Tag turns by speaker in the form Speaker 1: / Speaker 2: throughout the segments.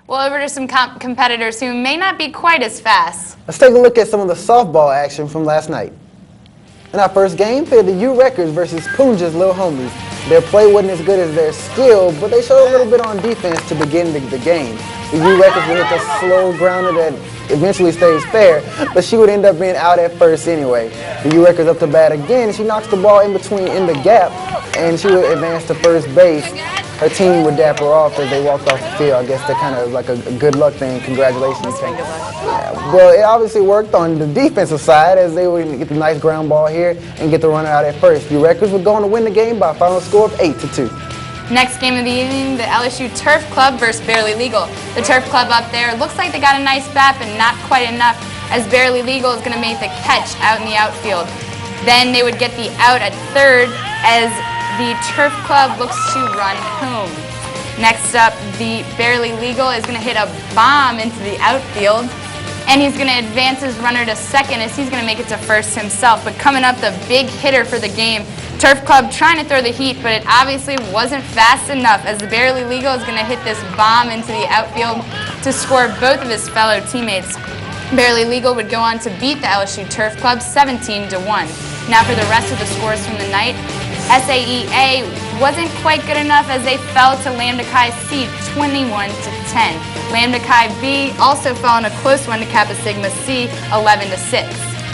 Speaker 1: Well, over to some competitors who may not be quite as fast.
Speaker 2: Let's take a look at some of the softball action from last night. In our first game, played the U Records versus Punja's Little Homies. Their play wasn't as good as their skill, but they showed a little bit on defense to begin the game. The U Records would hit the slow grounder that eventually stays fair, but she would end up being out at first anyway. The U Records up to bat again, and she knocks the ball in the gap, and she would advance to first base. Her team would dap her off as they walked off the field. I guess they're kind of like a good luck thing. Congratulations. Yeah, well, it obviously worked on the defensive side as they would get the nice ground ball here and get the runner out at first. The Records would go on to win the game by a final score of 8-2.
Speaker 1: Next game of the evening, the LSU Turf Club versus Barely Legal. The Turf Club up there looks like they got a nice bat, but not quite enough, as Barely Legal is going to make the catch out in the outfield. Then they would get the out at third as the Turf Club looks to run home. Next up, the Barely Legal is going to hit a bomb into the outfield, and he's going to advance his runner to second as he's going to make it to first himself. But coming up, the big hitter for the game, Turf Club trying to throw the heat, but it obviously wasn't fast enough as the Barely Legal is going to hit this bomb into the outfield to score both of his fellow teammates. Barely Legal would go on to beat the LSU Turf Club 17-1. Now for the rest of the scores from the night, SAE-A wasn't quite good enough as they fell to Lambda Chi C 21-10. Lambda Chi B also fell in a close one to Kappa Sigma C 11-6.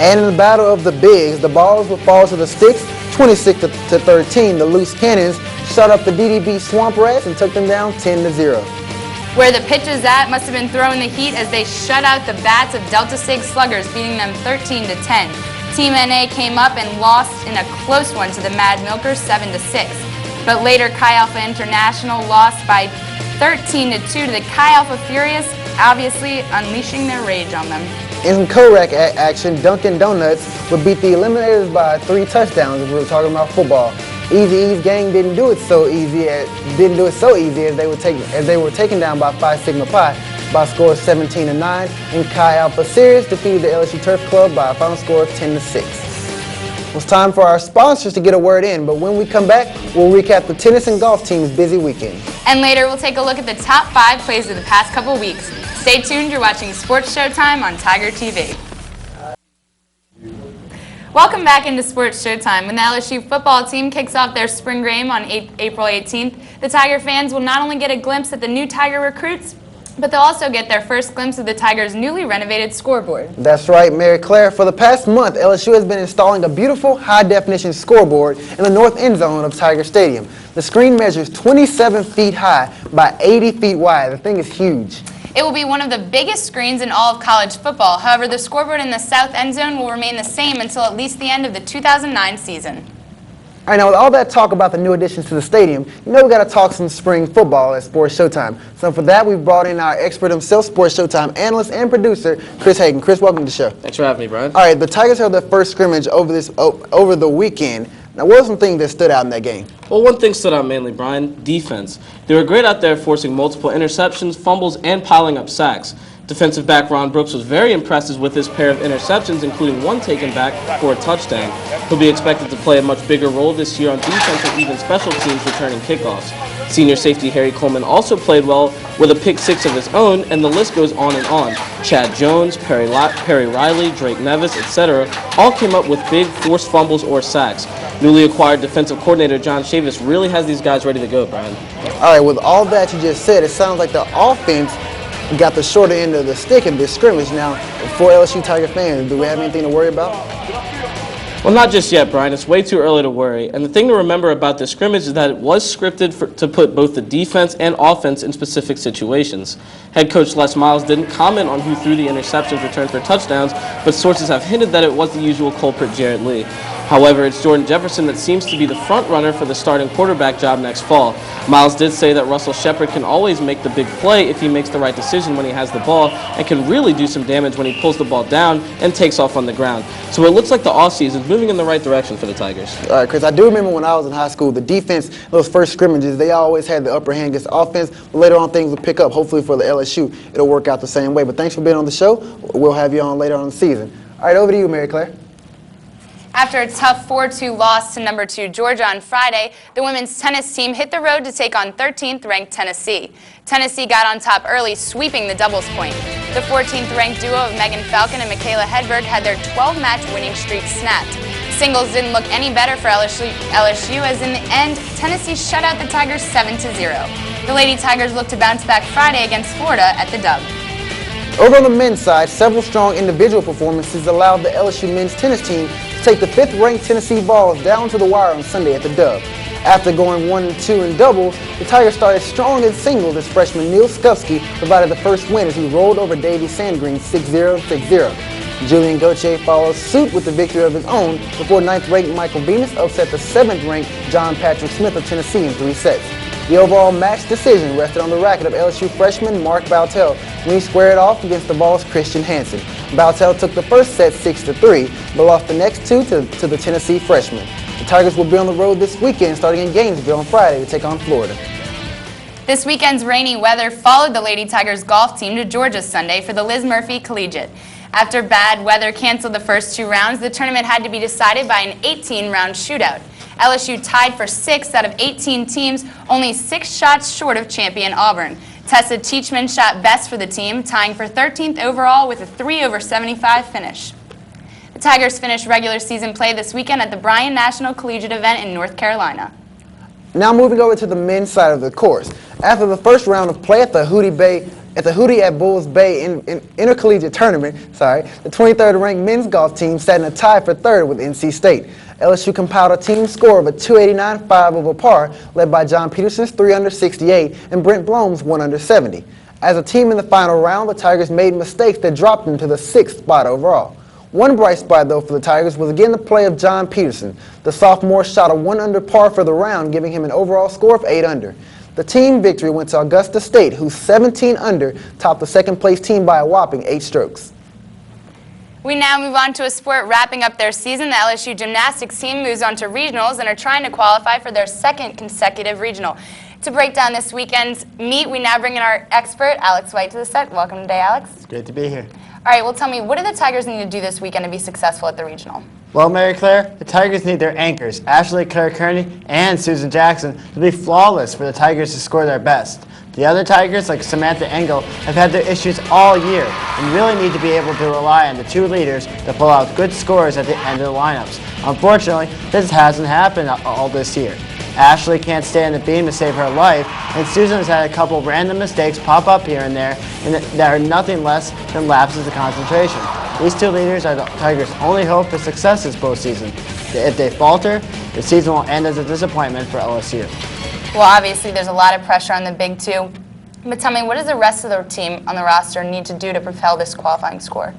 Speaker 2: And in the battle of the bigs, the balls would fall to the sticks 26-13. The loose cannons shut up the DDB Swamp Rats and took them down 10-0.
Speaker 1: Where the pitches at must have been throwing the heat as they shut out the bats of Delta Sig Sluggers, beating them 13-10. Team NA came up and lost in a close one to the Mad Milkers 7-6. But later Chi Alpha International lost by 13-2 to the Chi Alpha Furious, obviously unleashing their rage on them.
Speaker 2: In some co-rec action, Dunkin' Donuts would beat the Eliminators by 3 touchdowns if we were talking about football. Easy E's gang didn't do it so easy as they were taken down by Phi Sigma Pi by a score of 17-9, and Chi Alpha Sirius defeated the LSU Turf Club by a final score of 10-6. It's time for our sponsors to get a word in, but when we come back, we'll recap the tennis and golf team's busy weekend.
Speaker 1: And later, we'll take a look at the top 5 plays of the past couple weeks. Stay tuned, you're watching Sports Showtime on Tiger TV. Welcome back into Sports Showtime. When the LSU football team kicks off their spring game on April 18th, the Tiger fans will not only get a glimpse at the new Tiger recruits, but they'll also get their first glimpse of the Tigers' newly renovated scoreboard.
Speaker 2: That's right, Mary Claire. For the past month, LSU has been installing a beautiful high-definition scoreboard in the north end zone of Tiger Stadium. The screen measures 27 feet high by 80 feet wide. The thing is huge.
Speaker 1: It will be one of the biggest screens in all of college football. However, the scoreboard in the south end zone will remain the same until at least the end of the 2009 season.
Speaker 2: All right, now with all that talk about the new additions to the stadium, you know we got to talk some spring football at Sports Showtime. So for that, we've brought in our expert himself, Sports Showtime analyst and producer, Chris Hagan. Chris, welcome to the show.
Speaker 3: Thanks for having me, Brian.
Speaker 2: All right, the Tigers held their first scrimmage over the weekend. Now, what were some things that stood out in that game?
Speaker 3: Well, one thing stood out mainly, Brian, defense. They were great out there forcing multiple interceptions, fumbles, and piling up sacks. Defensive back Ron Brooks was very impressive with his pair of interceptions, including one taken back for a touchdown. He'll be expected to play a much bigger role this year on defense and even special teams returning kickoffs. Senior safety Harry Coleman also played well with a pick 6 of his own, and the list goes on and on. Chad Jones, Perry Riley, Drake Nevis, etc. all came up with big forced fumbles or sacks. Newly acquired defensive coordinator John Chavis really has these guys ready to go, Brian.
Speaker 2: All right, with all that you just said, it sounds like the offense got the shorter end of the stick in this scrimmage. Now, for LSU Tiger fans, do we have anything to worry about?
Speaker 3: Well, not just yet, Brian. It's way too early to worry. And the thing to remember about this scrimmage is that it was scripted to put both the defense and offense in specific situations. Head coach Les Miles didn't comment on who threw the interceptions returned for touchdowns, but sources have hinted that it was the usual culprit, Jarrett Lee. However, it's Jordan Jefferson that seems to be the front runner for the starting quarterback job next fall. Miles did say that Russell Shepard can always make the big play if he makes the right decision when he has the ball, and can really do some damage when he pulls the ball down and takes off on the ground. So it looks like the offseason is moving in the right direction for the Tigers.
Speaker 2: All right, Chris, I do remember when I was in high school, the defense, those first scrimmages, they always had the upper hand against the offense. But later on, things will pick up. Hopefully for the LSU, it'll work out the same way. But thanks for being on the show. We'll have you on later on in the season. All right, over to you, Mary Claire.
Speaker 1: After a tough 4-2 loss to number 2 Georgia on Friday, the women's tennis team hit the road to take on 13th-ranked Tennessee. Tennessee got on top early, sweeping the doubles point. The 14th-ranked duo of Megan Falcon and Michaela Hedberg had their 12-match winning streak snapped. Singles didn't look any better for LSU as in the end, Tennessee shut out the Tigers 7-0. The Lady Tigers look to bounce back Friday against Florida at the Dub.
Speaker 2: Over on the men's side, several strong individual performances allowed the LSU men's tennis team to take the 5th-ranked Tennessee Vols down to the wire on Sunday at the Dub. After going 1-2 in doubles, the Tigers started strong in singles as freshman Neil Skufsky provided the first win as he rolled over Davy Sandgreen 6-0, 6-0. Julian Gauthier follows suit with the victory of his own before 9th-ranked Michael Venus upset the 7th-ranked John Patrick Smith of Tennessee in 3 sets. The overall match decision rested on the racket of LSU freshman Mark Bautel when he squared off against the Vols' Christian Hansen. Bautel took the first set 6-3, but lost the next 2 to the Tennessee freshman. The Tigers will be on the road this weekend, starting in Gainesville on Friday to take on Florida.
Speaker 1: This weekend's rainy weather followed the Lady Tigers golf team to Georgia Sunday for the Liz Murphy Collegiate. After bad weather canceled the first 2 rounds, the tournament had to be decided by an 18-round shootout. LSU tied for 6th out of 18 teams, only 6 shots short of champion Auburn. Tessa Teachman shot best for the team, tying for 13th overall with a 3/75 finish. The Tigers finished regular season play this weekend at the Bryan National Collegiate event in North Carolina.
Speaker 2: Now moving over to the men's side of the course. After the first round of play at the Hootie at Bulls Bay Intercollegiate Tournament, the 23rd-ranked men's golf team sat in a tie for 3rd with NC State. LSU compiled a team score of a 289.5 over par, led by John Peterson's 3 under 68 and Brent Blom's 1 under 70. As a team in the final round, the Tigers made mistakes that dropped them to the 6th spot overall. One bright spot, though, for the Tigers was again the play of John Peterson. The sophomore shot a 1 under par for the round, giving him an overall score of 8 under. The team victory went to Augusta State, whose 17 under topped the second-place team by a whopping 8 strokes.
Speaker 1: We now move on to a sport wrapping up their season. The LSU gymnastics team moves on to regionals and are trying to qualify for their 2nd consecutive regional. To break down this weekend's meet, we now bring in our expert, Alex White, to the set. Welcome today, Alex.
Speaker 4: It's great to be here.
Speaker 1: All right, well, tell me, what do the Tigers need to do this weekend to be successful at the regional?
Speaker 4: Well, Mary Claire, the Tigers need their anchors, Ashley Claire Kearney and Susan Jackson, to be flawless for the Tigers to score their best. The other Tigers, like Samantha Engel, have had their issues all year and really need to be able to rely on the 2 leaders to pull out good scores at the end of the lineups. Unfortunately, this hasn't happened all this year. Ashley can't stay on the beam to save her life, and Susan has had a couple random mistakes pop up here and there and that are nothing less than lapses of concentration. These 2 leaders are the Tigers' only hope for success this postseason. If they falter, the season will end as a disappointment for LSU.
Speaker 1: Well, obviously, there's a lot of pressure on the big 2. But tell me, what does the rest of the team on the roster need to do to propel this qualifying score?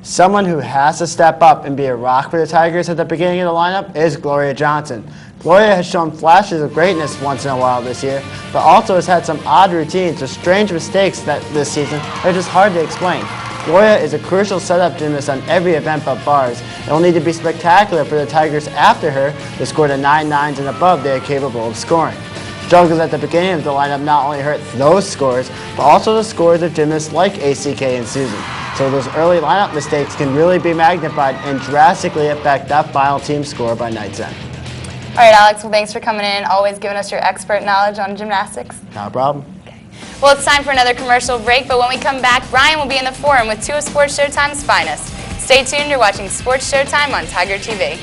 Speaker 4: Someone who has to step up and be a rock for the Tigers at the beginning of the lineup is Gloria Johnson. Gloria has shown flashes of greatness once in a while this year, but also has had some odd routines or strange mistakes this season that are just hard to explain. Gloria is a crucial setup gymnast on every event but bars, and will need to be spectacular for the Tigers after her to score the 9 nines and above they are capable of scoring. Struggles at the beginning of the lineup not only hurt those scores, but also the scores of gymnasts like ACK and Susan. So those early lineup mistakes can really be magnified and drastically affect that final team score by night's end.
Speaker 1: All right, Alex, well, thanks for coming in and always giving us your expert knowledge on gymnastics.
Speaker 4: No problem.
Speaker 1: Okay. Well, it's time for another commercial break, but when we come back, Brian will be in the forum with 2 of Sports Showtime's finest. Stay tuned, you're watching Sports Showtime on Tiger TV.